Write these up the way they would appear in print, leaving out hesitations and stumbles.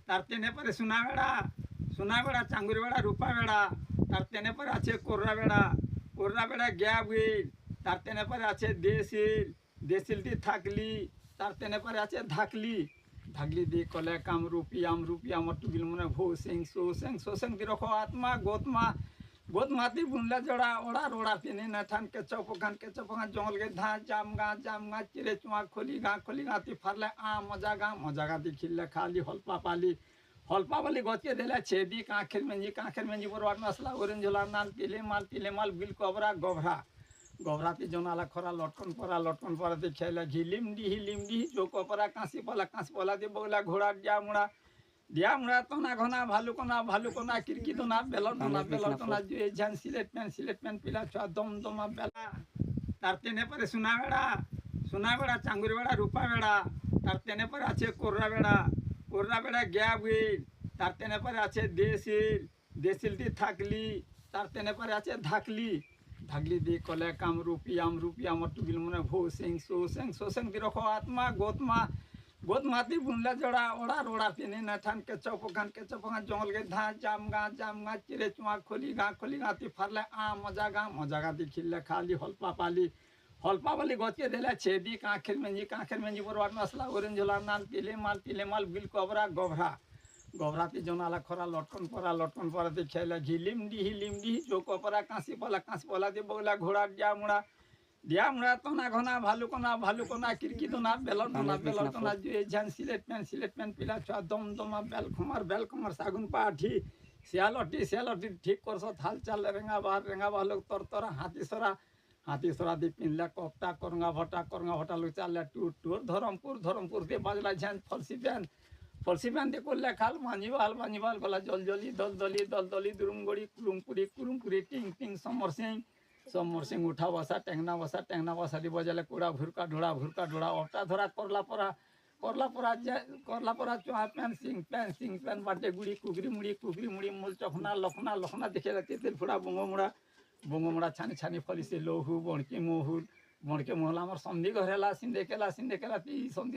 তার তেনে পরে সোনা বেড়া চাঙ্গুর বেড়া রূপা বেড়া। তার তেনে পরে আছে কোর্রা বেড়া গ্যা বুইল। তার তেনে পরে আছে দেশিলটি থাকলি। তার তেনে পরে আছে ধাকলি দি কলে কামরূপিয়াম টুগিল মনে ভৌ সিং সো সিং দি রকো আত্মা গোতমাতি বুনলা জড়া ওড়া তিনে না ঠান কেচপখান জঙ্গল গে জাম গা চিরে চুয়া খলি গা তি ফারলে মজা গা দি খিললে খালি হলপা বলি গচকে দিলে ছেদি কাঁখের মেঞ্জি বরবাদ মশলা অরেঞ্জ ঝোলা নাল তিলে মাল বিল গভরাতি জনালা খরা লটকন পরাতে খেলে হিলিমডি চৌক পরা কাঁসি পলা দিয়ে বগলা ঘোড়া ডিয়া মুড়া তোনা ঘনা ভালুকোনা কিরকিদোনা বেলটোনা জুয়ে ঝান সিলেট প্যান পিলা ছোয়া দমদমা বেলা। তার তেনে পরে সোনা বেড়া চাঙ্গুর বেড়া রূপা বেড়া। তার তেনে পরে আছে কোর্রা বেড়া গ্যা বুইল। তার তেনে পরে আছে দেশিলটি থাকলি। তার তেনে পরে আছে ধাকলি দি কলে কামরূপিয়াম টুগিল মনে ভৌ সিং সো সিং দি রকো আত্মা গোতমাতি বুনলা জড়া ওড়া তিনে না ঠান কেচপখান জঙ্গল গে জাম গা চিরে চুয়া খলি গা তি ফারলে মজা গা দি খিললে খালি হলপা বলি গচকে দিলে ছেদি কাঁখের মেঞ্জি বরবাদ মশলা অরেঞ্জ ঝোলা নাল তিলে মাল বিল গভরাতি জনালা খরা লটকন পরাতে খেলে হিলিমডি চৌক পরা কাঁসি পলা দিয়ে বগলা ঘোড়া ডিয়া মুড়া তোনা ঘনা ভালুকোনা কিরকিদোনা বেলটোনা জুয়ে ঝান সিলেট প্যান পিলা ছোয়া দমদমা বেলকুমার সাগুন পাঠি শিয়ালটি ঠিক করছ হাল চাল রেঙা বাহার লোক তরতরা হাতি সরা দিয়ে পিনলে কপটা করঙ্গা ভটা লোক চাললে টুর ধরমপুর দিয়ে বাজলা ঝান ফলসি প্যান দিয়ে করলে খাল মাঝিবাল গলা জলজলি দলদলি দুরুমগড়ি কুরুমপুরি টিং সমর সিং উঠা বসা টেংনা বসা দিয়ে বজালে কুড়া ভুরকা ঢোড়া অটা ধরা করলা পরা চোয়া প্যান সিং বাটে গুড়ি কুকরি মুড়ি মূল লখনা দেখে তেল ফোড়া বঙ্গমুড়া ছানি ফলিছে লৌহু বণকে মহুল আমার সন্ধি ঘর হেলা সিন্ধে কেলা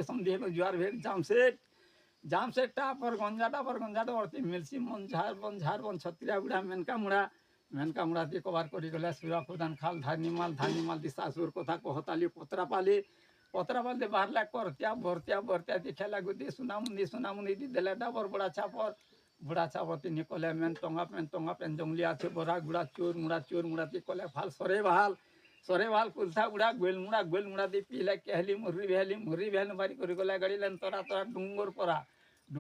সন্ধি হলো জুয়ার ভেট জামসেট টাপর গঞ্জাটা অর্থে মিলছি বনঝার ছত্রিয়া গুড়া মেনকা মুড়া দিয়ে কভার করি গেলে সুরা প্রধান খাল ধানি মাল দি শাশুর কথা কহতালি পতরা পালি দিয়ে বাহারলা ভরতিয়া দিয়ে খেলা গুদি সুনামুনি দি দিলে ডাবর বুড়া চাপর তিনি কলে মেন টঙ্গা পেন জঙ্গলি আছে বড়া গুড়া চোর মুড়া দিয়ে কলে ফাল সরে ভাল কুলথা গুড়া গোয়েল মুড়া দিয়ে পিলে কেহলি মুররি ভেলি বাড়ি করে গলে গাড়ি লেন তোরা ডুঙ্গর পরা